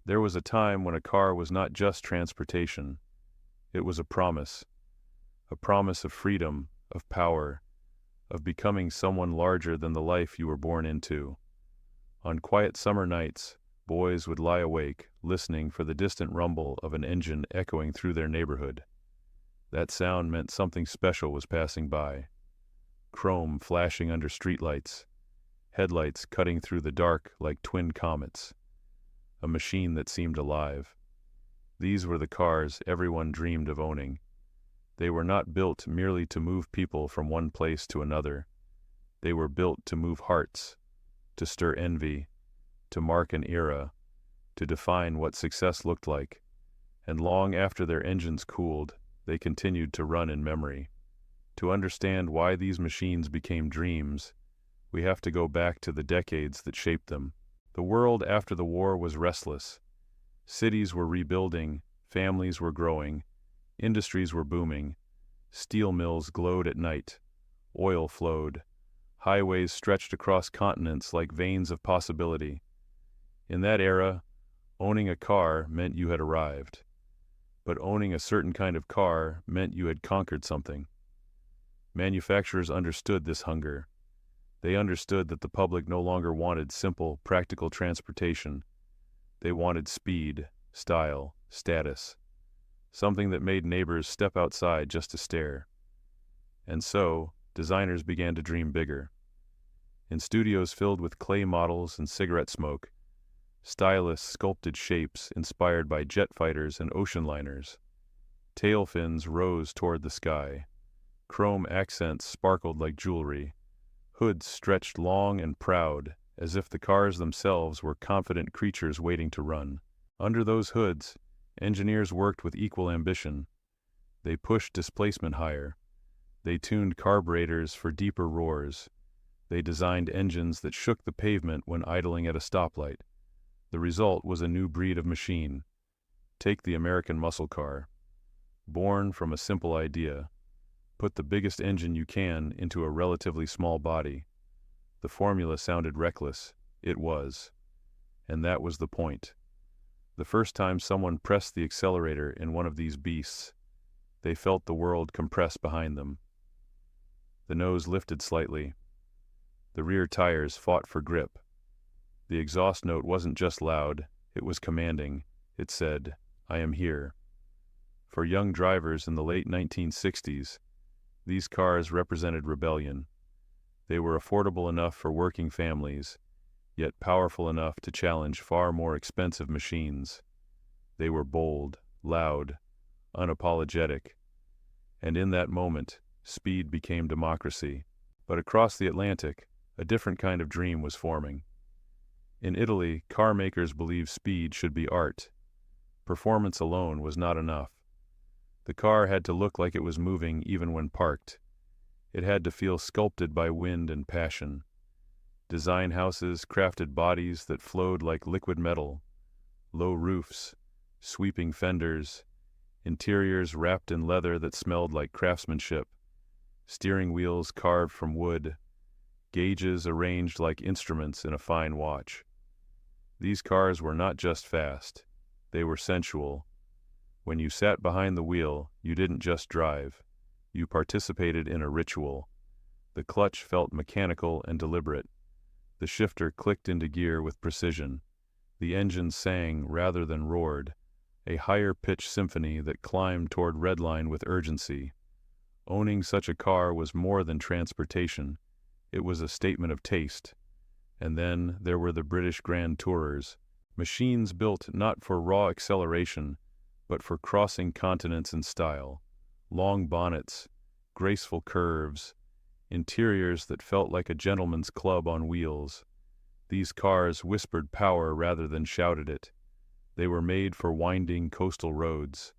There was a time when a car was not just transportation. It was a promise of freedom, of power, of becoming someone larger than the life you were born into. On quiet summer nights, boys would lie awake, listening for the distant rumble of an engine echoing through their neighborhood. That sound meant something special was passing by. Chrome flashing under streetlights, headlights cutting through the dark like twin comets. A machine that seemed alive. These were the cars everyone dreamed of owning. They were not built merely to move people from one place to another. They were built to move hearts, to stir envy, to mark an era, to define what success looked like. And long after their engines cooled, they continued to run in memory. To understand why these machines became dreams, we have to go back to the decades that shaped them. The world after the war was restless. Cities were rebuilding, families were growing, industries were booming, steel mills glowed at night, oil flowed, highways stretched across continents like veins of possibility. In that era, owning a car meant you had arrived. But owning a certain kind of car meant you had conquered something. Manufacturers understood this hunger. They understood that the public no longer wanted simple, practical transportation. They wanted speed, style, status, something that made neighbors step outside just to stare. And so, designers began to dream bigger. In studios filled with clay models and cigarette smoke, stylists sculpted shapes inspired by jet fighters and ocean liners. Tail fins rose toward the sky. Chrome accents sparkled like jewelry. Hoods stretched long and proud, as if the cars themselves were confident creatures waiting to run. Under those hoods, engineers worked with equal ambition. They pushed displacement higher. They tuned carburetors for deeper roars. They designed engines that shook the pavement when idling at a stoplight. The result was a new breed of machine. Take the American muscle car. Born from a simple idea. Put the biggest engine you can into a relatively small body. The formula sounded reckless. It was. And that was the point. The first time someone pressed the accelerator in one of these beasts, they felt the world compress behind them. The nose lifted slightly. The rear tires fought for grip. The exhaust note wasn't just loud, it was commanding. It said, "I am here." For young drivers in the late 1960s, these cars represented rebellion. They were affordable enough for working families, yet powerful enough to challenge far more expensive machines. They were bold, loud, unapologetic. And in that moment, speed became democracy. But across the Atlantic, a different kind of dream was forming. In Italy, car makers believed speed should be art. Performance alone was not enough. The car had to look like it was moving even when parked. It had to feel sculpted by wind and passion. Design houses crafted bodies that flowed like liquid metal, low roofs, sweeping fenders, interiors wrapped in leather that smelled like craftsmanship, steering wheels carved from wood, gauges arranged like instruments in a fine watch. These cars were not just fast, they were sensual. When you sat behind the wheel, you didn't just drive. You participated in a ritual. The clutch felt mechanical and deliberate. The shifter clicked into gear with precision. The engine sang rather than roared, a higher-pitched symphony that climbed toward redline with urgency. Owning such a car was more than transportation. It was a statement of taste. And then there were the British Grand Tourers, machines built not for raw acceleration, but for crossing continents in style. Long bonnets, graceful curves, interiors that felt like a gentleman's club on wheels. These cars whispered power rather than shouted it. They were made for winding coastal roads,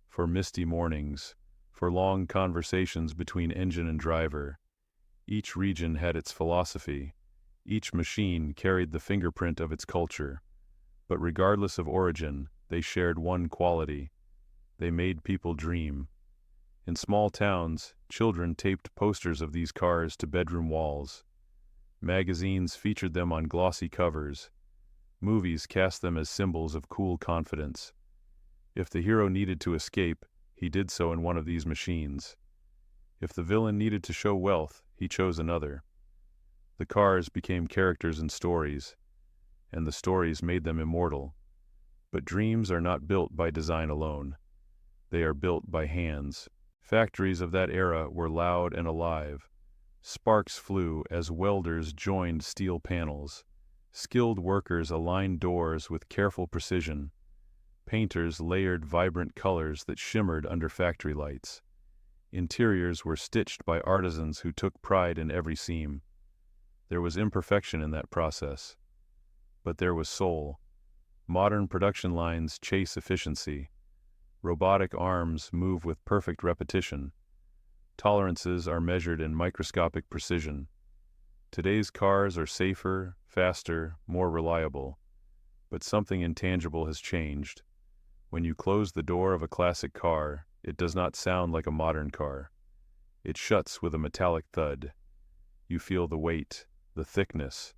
for misty mornings, for long conversations between engine and driver. Each region had its philosophy. Each machine carried the fingerprint of its culture. But regardless of origin, they shared one quality. They made people dream. In small towns, children taped posters of these cars to bedroom walls. Magazines featured them on glossy covers. Movies cast them as symbols of cool confidence. If the hero needed to escape, he did so in one of these machines. If the villain needed to show wealth, he chose another. The cars became characters in stories, and the stories made them immortal. But dreams are not built by design alone. They are built by hands. Factories of that era were loud and alive. Sparks flew as welders joined steel panels. Skilled workers aligned doors with careful precision. Painters layered vibrant colors that shimmered under factory lights. Interiors were stitched by artisans who took pride in every seam. There was imperfection in that process, but there was soul. Modern production lines chase efficiency. Robotic arms move with perfect repetition. Tolerances are measured in microscopic precision. Today's cars are safer, faster, more reliable. But something intangible has changed. When you close the door of a classic car, it does not sound like a modern car. It shuts with a metallic thud. You feel the weight, the thickness,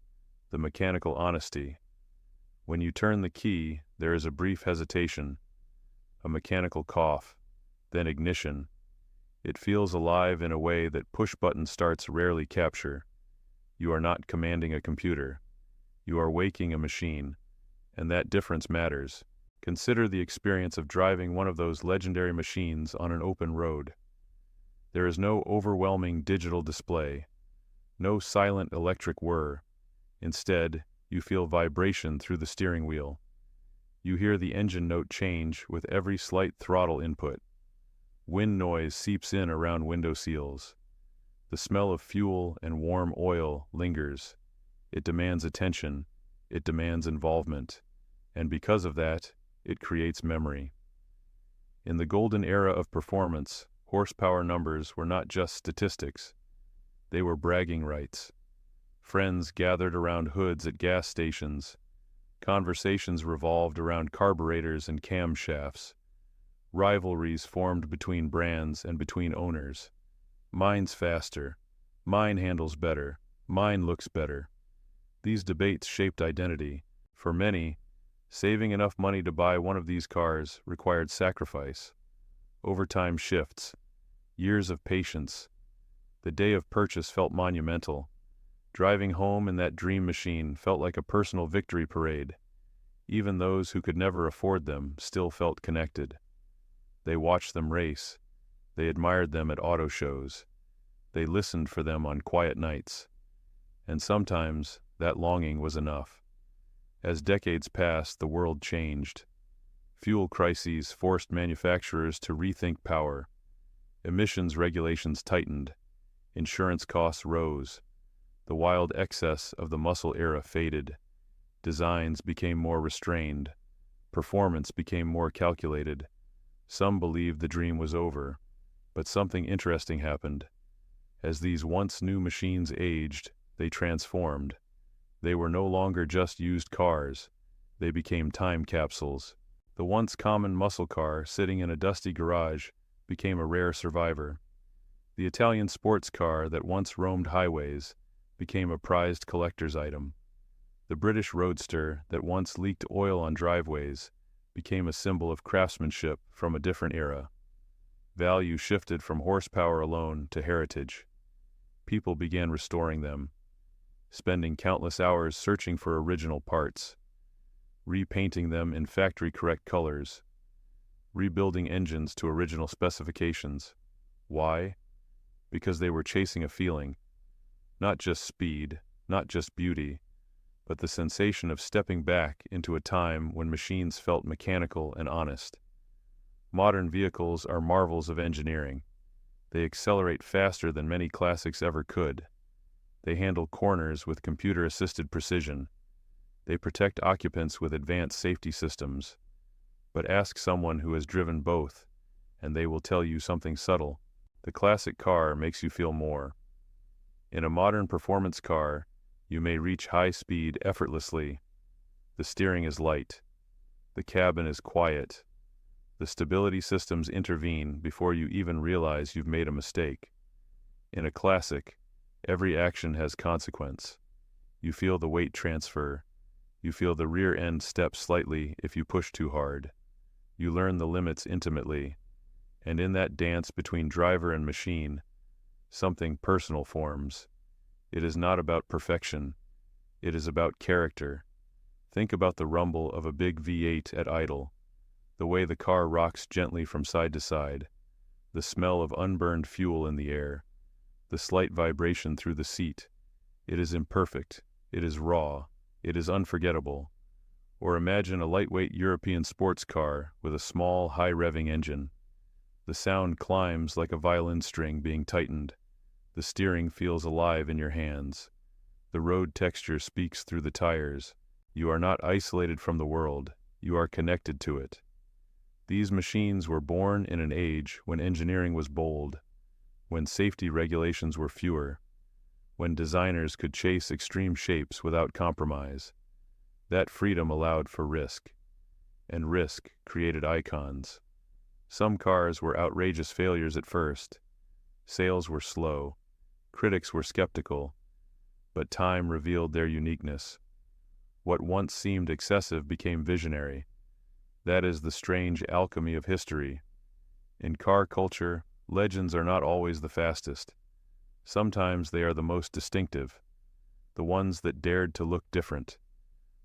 the mechanical honesty. When you turn the key, there is a brief hesitation, a mechanical cough, then ignition. It feels alive in a way that push-button starts rarely capture. You are not commanding a computer. You are waking a machine, and that difference matters. Consider the experience of driving one of those legendary machines on an open road. There is no overwhelming digital display, no silent electric whir. Instead, you feel vibration through the steering wheel. You hear the engine note change with every slight throttle input. Wind noise seeps in around window seals. The smell of fuel and warm oil lingers. It demands attention. It demands involvement. And because of that, it creates memory. In the golden era of performance, horsepower numbers were not just statistics. They were bragging rights. Friends gathered around hoods at gas stations. Conversations revolved around carburetors and camshafts. Rivalries formed between brands and between owners. Mine's faster. Mine handles better. Mine looks better. These debates shaped identity. For many, saving enough money to buy one of these cars required sacrifice. Overtime shifts. Years of patience. The day of purchase felt monumental. Driving home in that dream machine felt like a personal victory parade. Even those who could never afford them still felt connected. They watched them race. They admired them at auto shows. They listened for them on quiet nights. And sometimes that longing was enough. As decades passed, the world changed. Fuel crises forced manufacturers to rethink power. Emissions regulations tightened. Insurance costs rose. The wild excess of the muscle era faded. Designs became more restrained. Performance became more calculated. Some believed the dream was over, but something interesting happened. As these once new machines aged, they transformed. They were no longer just used cars. They became time capsules. The once common muscle car sitting in a dusty garage became a rare survivor. The Italian sports car that once roamed highways became a prized collector's item. The British roadster that once leaked oil on driveways became a symbol of craftsmanship from a different era. Value shifted from horsepower alone to heritage. People began restoring them, spending countless hours searching for original parts, repainting them in factory-correct colors, rebuilding engines to original specifications. Why? Because they were chasing a feeling. Not just speed, not just beauty, but the sensation of stepping back into a time when machines felt mechanical and honest. Modern vehicles are marvels of engineering. They accelerate faster than many classics ever could. They handle corners with computer-assisted precision. They protect occupants with advanced safety systems. But ask someone who has driven both, and they will tell you something subtle. The classic car makes you feel more. In a modern performance car, you may reach high speed effortlessly. The steering is light. The cabin is quiet. The stability systems intervene before you even realize you've made a mistake. In a classic, every action has consequence. You feel the weight transfer. You feel the rear end step slightly if you push too hard. You learn the limits intimately, and in that dance between driver and machine, something personal forms. It is not about perfection, it is about character. Think about the rumble of a big V8 at idle, the way the car rocks gently from side to side, the smell of unburned fuel in the air, the slight vibration through the seat. It is imperfect, it is raw, it is unforgettable. Or imagine a lightweight European sports car with a small, high-revving engine. The sound climbs like a violin string being tightened. The steering feels alive in your hands. The road texture speaks through the tires. You are not isolated from the world, you are connected to it. These machines were born in an age when engineering was bold, when safety regulations were fewer, when designers could chase extreme shapes without compromise. That freedom allowed for risk, and risk created icons. Some cars were outrageous failures at first. Sales were slow. Critics were skeptical. But time revealed their uniqueness. What once seemed excessive became visionary. That is the strange alchemy of history. In car culture, legends are not always the fastest. Sometimes they are the most distinctive, the ones that dared to look different,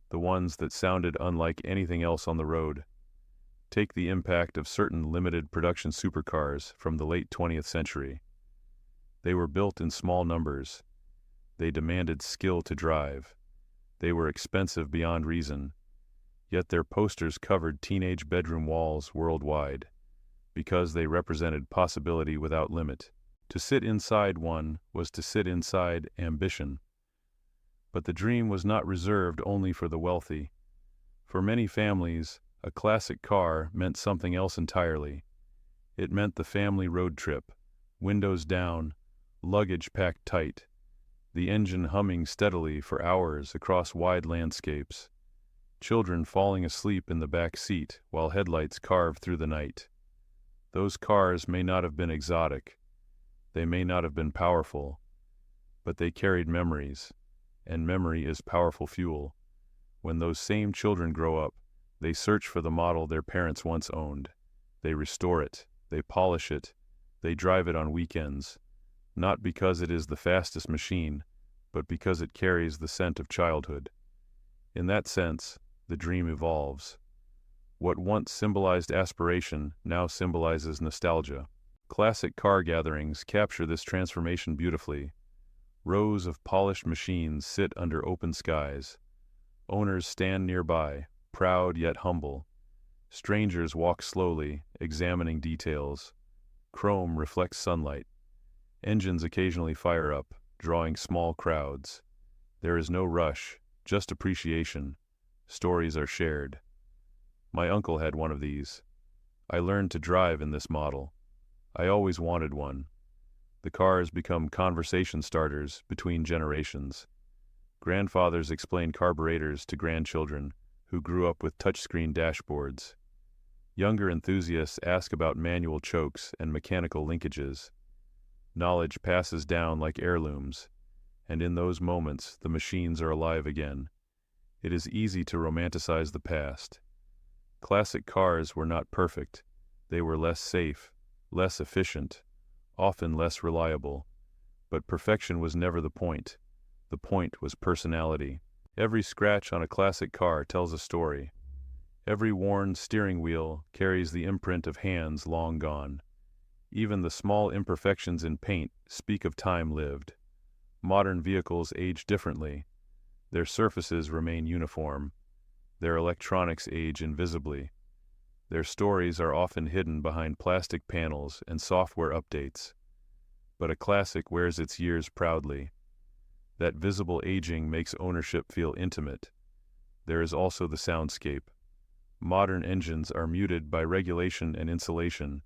the ones that sounded unlike anything else on the road. Take the impact of certain limited production supercars from the late 20th century. They were built in small numbers. They demanded skill to drive. They were expensive beyond reason. Yet their posters covered teenage bedroom walls worldwide, because they represented possibility without limit. To sit inside one was to sit inside ambition. But the dream was not reserved only for the wealthy. For many families, a classic car meant something else entirely. It meant the family road trip, windows down, luggage packed tight, the engine humming steadily for hours across wide landscapes, children falling asleep in the back seat while headlights carved through the night. Those cars may not have been exotic, they may not have been powerful, but they carried memories, and memory is powerful fuel. When those same children grow up, they search for the model their parents once owned. They restore it, they polish it, they drive it on weekends, not because it is the fastest machine, but because it carries the scent of childhood. In that sense, the dream evolves. What once symbolized aspiration now symbolizes nostalgia. Classic car gatherings capture this transformation beautifully. Rows of polished machines sit under open skies. Owners stand nearby, proud yet humble. Strangers walk slowly, examining details. Chrome reflects sunlight. Engines occasionally fire up, drawing small crowds. There is no rush, just appreciation. Stories are shared. My uncle had one of these. I learned to drive in this model. I always wanted one. The cars become conversation starters between generations. Grandfathers explain carburetors to grandchildren who grew up with touchscreen dashboards. Younger enthusiasts ask about manual chokes and mechanical linkages. Knowledge passes down like heirlooms, and in those moments the machines are alive again. It is easy to romanticize the past. Classic cars were not perfect. They were less safe, less efficient, often less reliable. But perfection was never the point. The point was personality. Every scratch on a classic car tells a story. Every worn steering wheel carries the imprint of hands long gone. Even the small imperfections in paint speak of time lived. Modern vehicles age differently. Their surfaces remain uniform. Their electronics age invisibly. Their stories are often hidden behind plastic panels and software updates. But a classic wears its years proudly. That visible aging makes ownership feel intimate. There is also the soundscape. Modern engines are muted by regulation and insulation.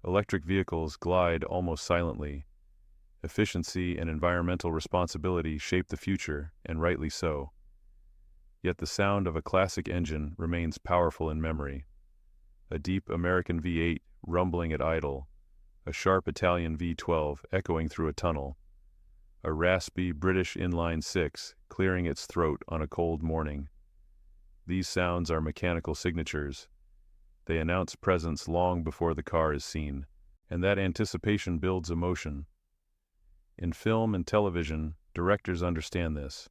Electric vehicles glide almost silently. Efficiency and environmental responsibility shape the future, and rightly so. Yet the sound of a classic engine remains powerful in memory. A deep American V8 rumbling at idle, a sharp Italian V12 echoing through a tunnel, a raspy British inline-six clearing its throat on a cold morning. These sounds are mechanical signatures. They announce presence long before the car is seen, and that anticipation builds emotion. In film and television, directors understand this.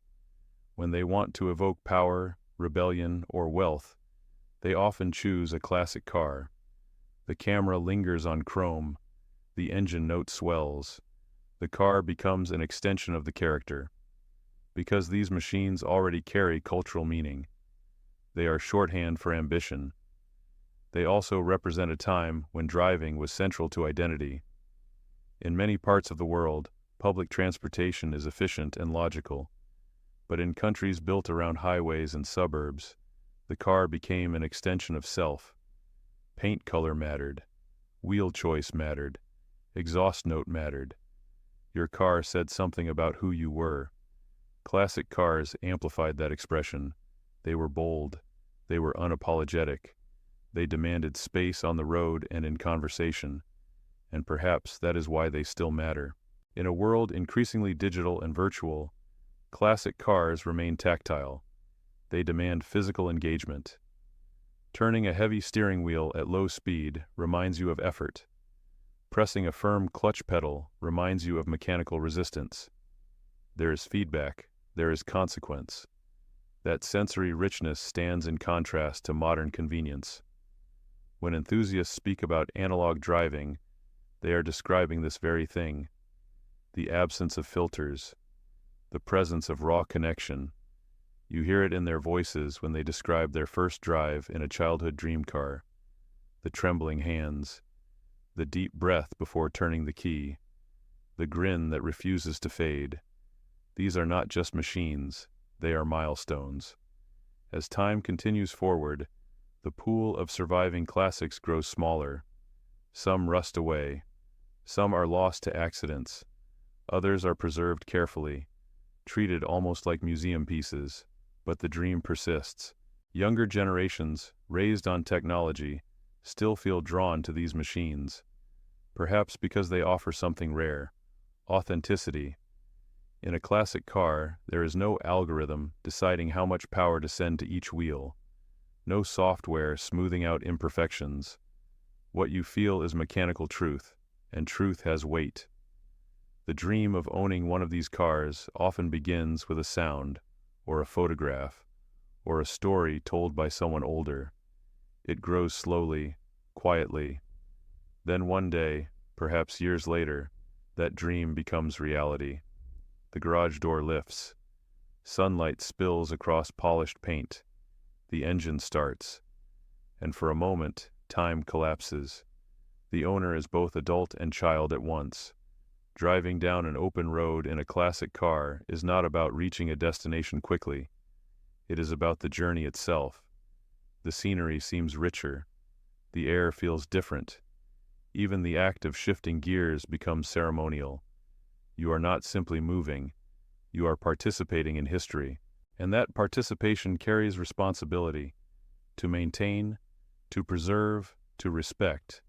When they want to evoke power, rebellion, or wealth, they often choose a classic car. The camera lingers on chrome, the engine note swells. The car becomes an extension of the character. Because these machines already carry cultural meaning. They are shorthand for ambition. They also represent a time when driving was central to identity. In many parts of the world, public transportation is efficient and logical. But in countries built around highways and suburbs, the car became an extension of self. Paint color mattered. Wheel choice mattered. Exhaust note mattered. Your car said something about who you were. Classic cars amplified that expression. They were bold. They were unapologetic. They demanded space on the road and in conversation. And perhaps that is why they still matter. In a world increasingly digital and virtual, classic cars remain tactile. They demand physical engagement. Turning a heavy steering wheel at low speed reminds you of effort. Pressing a firm clutch pedal reminds you of mechanical resistance. There is feedback. There is consequence. That sensory richness stands in contrast to modern convenience. When enthusiasts speak about analog driving, they are describing this very thing. The absence of filters, the presence of raw connection. You hear it in their voices when they describe their first drive in a childhood dream car. The trembling hands, the deep breath before turning the key, the grin that refuses to fade. These are not just machines, they are milestones. As time continues forward, the pool of surviving classics grows smaller. Some rust away. Some are lost to accidents. Others are preserved carefully, treated almost like museum pieces. But the dream persists. Younger generations, raised on technology, still feel drawn to these machines. Perhaps because they offer something rare: authenticity. In a classic car, there is no algorithm deciding how much power to send to each wheel. No software smoothing out imperfections. What you feel is mechanical truth, and truth has weight. The dream of owning one of these cars often begins with a sound, or a photograph, or a story told by someone older. It grows slowly, quietly. Then one day, perhaps years later, that dream becomes reality. The garage door lifts. Sunlight spills across polished paint. The engine starts. And for a moment, time collapses. The owner is both adult and child at once. Driving down an open road in a classic car is not about reaching a destination quickly. It is about the journey itself. The scenery seems richer. The air feels different. Even the act of shifting gears becomes ceremonial. You are not simply moving. You are participating in history. And that participation carries responsibility. To maintain, to preserve, to respect.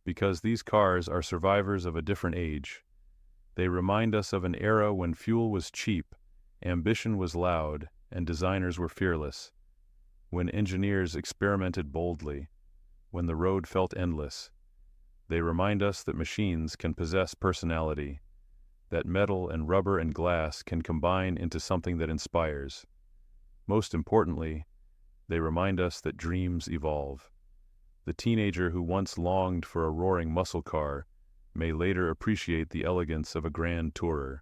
Because these cars are survivors of a different age. They remind us of an era when fuel was cheap, ambition was loud, and designers were fearless. When engineers experimented boldly. When the road felt endless. They remind us that machines can possess personality. That metal and rubber and glass can combine into something that inspires. Most importantly, they remind us that dreams evolve. The teenager who once longed for a roaring muscle car may later appreciate the elegance of a grand tourer.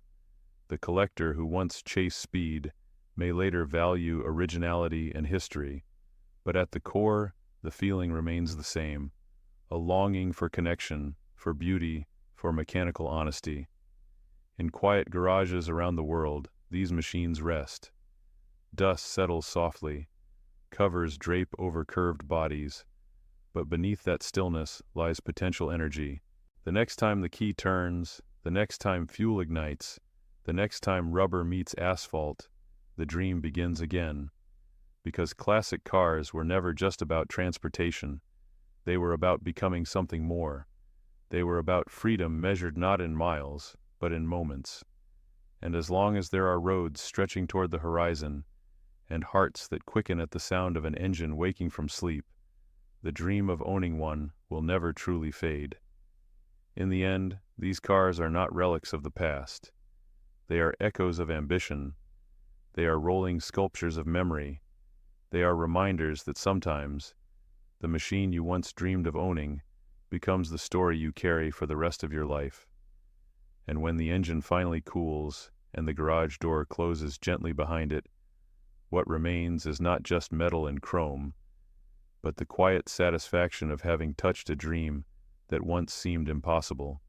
The collector who once chased speed may later value originality and history. But at the core, the feeling remains the same: a longing for connection, for beauty, for mechanical honesty. In quiet garages around the world, these machines rest. Dust settles softly. Covers drape over curved bodies. But beneath that stillness lies potential energy. The next time the key turns, the next time fuel ignites, the next time rubber meets asphalt, the dream begins again. Because classic cars were never just about transportation. They were about becoming something more. They were about freedom measured not in miles, but in moments. And as long as there are roads stretching toward the horizon, and hearts that quicken at the sound of an engine waking from sleep, the dream of owning one will never truly fade. In the end, these cars are not relics of the past. They are echoes of ambition. They are rolling sculptures of memory. They are reminders that sometimes the machine you once dreamed of owning becomes the story you carry for the rest of your life. And when the engine finally cools and the garage door closes gently behind it, what remains is not just metal and chrome, but the quiet satisfaction of having touched a dream that once seemed impossible.